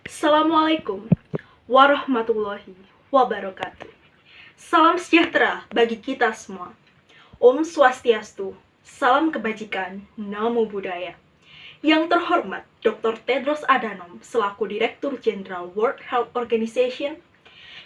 Assalamualaikum warahmatullahi wabarakatuh. Salam sejahtera bagi kita semua. Om Swastiastu, salam kebajikan, namo buddhaya. Yang terhormat Dr. Tedros Adhanom selaku Direktur Jenderal World Health Organization.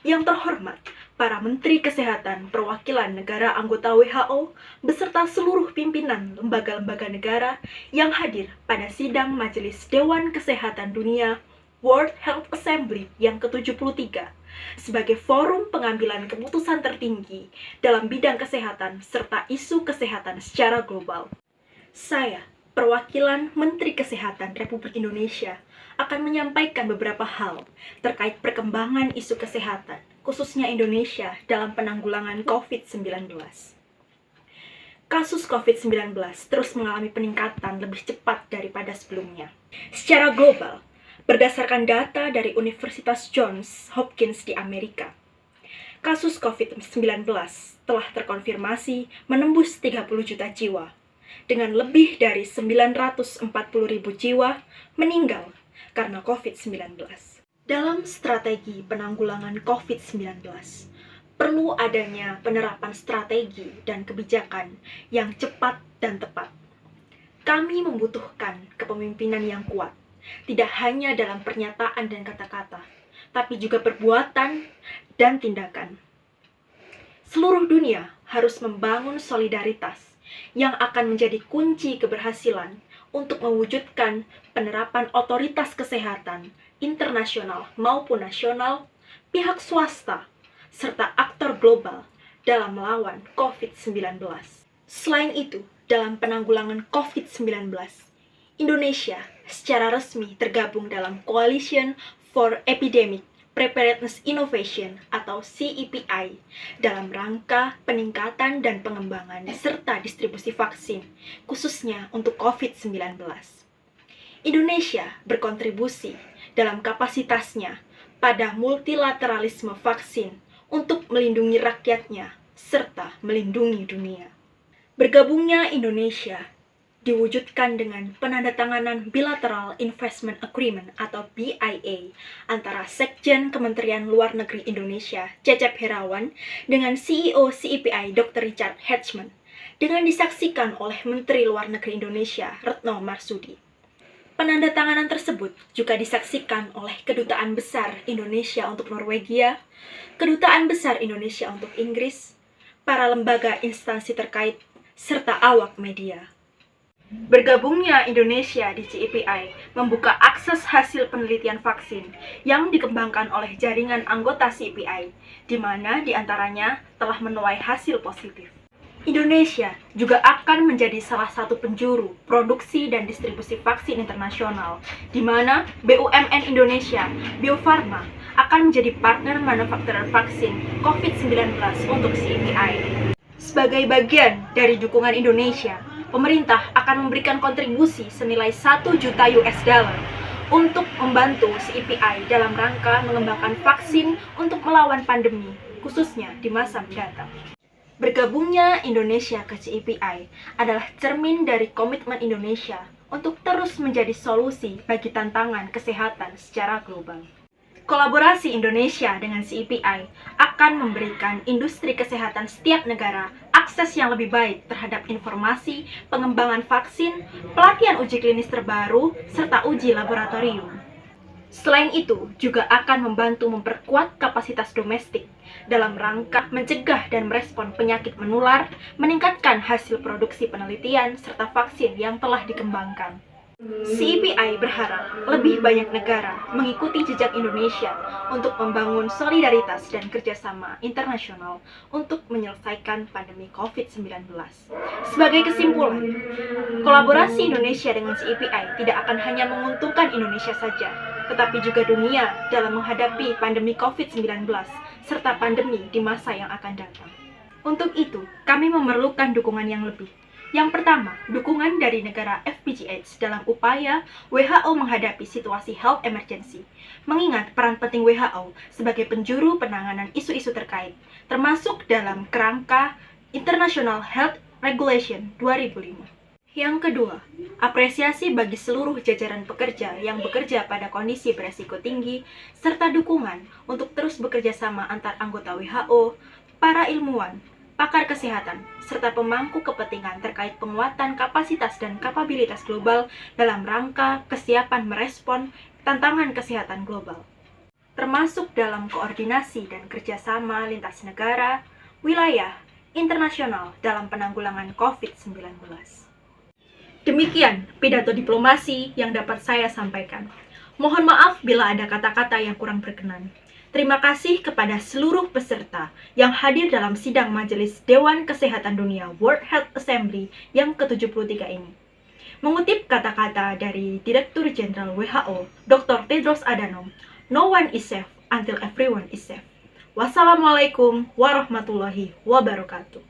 Yang terhormat para Menteri Kesehatan perwakilan negara anggota WHO beserta seluruh pimpinan lembaga-lembaga negara yang hadir pada sidang Majelis Dewan Kesehatan Dunia World Health Assembly yang ke-73 sebagai forum pengambilan keputusan tertinggi dalam bidang kesehatan serta isu kesehatan secara global. Saya, perwakilan Menteri Kesehatan Republik Indonesia, akan menyampaikan beberapa hal terkait perkembangan isu kesehatan, khususnya Indonesia dalam penanggulangan COVID-19. Kasus COVID-19 terus mengalami peningkatan lebih cepat daripada sebelumnya. Secara global, berdasarkan data dari Universitas Johns Hopkins di Amerika, kasus COVID-19 telah terkonfirmasi menembus 30 juta jiwa, dengan lebih dari 940.000 jiwa meninggal karena COVID-19. Dalam strategi penanggulangan COVID-19, perlu adanya penerapan strategi dan kebijakan yang cepat dan tepat. Kami membutuhkan kepemimpinan yang kuat, tidak hanya dalam pernyataan dan kata-kata, tapi juga perbuatan dan tindakan. Seluruh dunia harus membangun solidaritas yang akan menjadi kunci keberhasilan untuk mewujudkan penerapan otoritas kesehatan internasional maupun nasional, pihak swasta, serta aktor global dalam melawan COVID-19. Selain itu, dalam penanggulangan COVID-19, Indonesia secara resmi tergabung dalam Coalition for Epidemic Preparedness Innovation atau CEPI dalam rangka peningkatan dan pengembangan serta distribusi vaksin, khususnya untuk COVID-19. Indonesia berkontribusi dalam kapasitasnya pada multilateralisme vaksin untuk melindungi rakyatnya serta melindungi dunia. Bergabungnya Indonesia diwujudkan dengan penandatanganan Bilateral Investment Agreement atau BIA antara Sekjen Kementerian Luar Negeri Indonesia Cecep Herawan dengan CEO CEPI Dr. Richard Hatchman, dengan disaksikan oleh Menteri Luar Negeri Indonesia Retno Marsudi. Penandatanganan tersebut juga disaksikan oleh Kedutaan Besar Indonesia untuk Norwegia, Kedutaan Besar Indonesia untuk Inggris, para lembaga instansi terkait, serta awak media. Bergabungnya Indonesia di CEPI membuka akses hasil penelitian vaksin yang dikembangkan oleh jaringan anggota CEPI, di mana diantaranya telah menuai hasil positif. Indonesia juga akan menjadi salah satu penjuru produksi dan distribusi vaksin internasional, di mana BUMN Indonesia, Bio Farma, akan menjadi partner manufaktur vaksin COVID-19 untuk CEPI. Sebagai bagian dari dukungan Indonesia, pemerintah akan memberikan kontribusi senilai 1 juta US dollar untuk membantu CEPI dalam rangka mengembangkan vaksin untuk melawan pandemi, khususnya di masa mendatang. Bergabungnya Indonesia ke CEPI adalah cermin dari komitmen Indonesia untuk terus menjadi solusi bagi tantangan kesehatan secara global. Kolaborasi Indonesia dengan CEPI akan memberikan industri kesehatan setiap negara akses yang lebih baik terhadap informasi, pengembangan vaksin, pelatihan uji klinis terbaru, serta uji laboratorium. Selain itu, juga akan membantu memperkuat kapasitas domestik dalam rangka mencegah dan merespon penyakit menular, meningkatkan hasil produksi penelitian, serta vaksin yang telah dikembangkan. CEPI berharap lebih banyak negara mengikuti jejak Indonesia untuk membangun solidaritas dan kerjasama internasional untuk menyelesaikan pandemi COVID-19. Sebagai kesimpulan, kolaborasi Indonesia dengan CEPI tidak akan hanya menguntungkan Indonesia saja, tetapi juga dunia dalam menghadapi pandemi COVID-19 serta pandemi di masa yang akan datang. Untuk itu, kami memerlukan dukungan yang lebih. Yang pertama, dukungan dari negara FPGH dalam upaya WHO menghadapi situasi health emergency, mengingat peran penting WHO sebagai penjuru penanganan isu-isu terkait, termasuk dalam kerangka International Health Regulation 2005. Yang kedua, apresiasi bagi seluruh jajaran pekerja yang bekerja pada kondisi beresiko tinggi, serta dukungan untuk terus bekerja sama antar anggota WHO, para ilmuwan, pakar kesehatan, serta pemangku kepentingan terkait penguatan kapasitas dan kapabilitas global dalam rangka kesiapan merespon tantangan kesehatan global, termasuk dalam koordinasi dan kerjasama lintas negara, wilayah, internasional dalam penanggulangan COVID-19. Demikian pidato diplomasi yang dapat saya sampaikan. Mohon maaf bila ada kata-kata yang kurang berkenan. Terima kasih kepada seluruh peserta yang hadir dalam sidang Majelis Dewan Kesehatan Dunia World Health Assembly yang ke-73 ini. Mengutip kata-kata dari Direktur Jenderal WHO, Dr. Tedros Adhanom, "No one is safe until everyone is safe." Wassalamualaikum warahmatullahi wabarakatuh.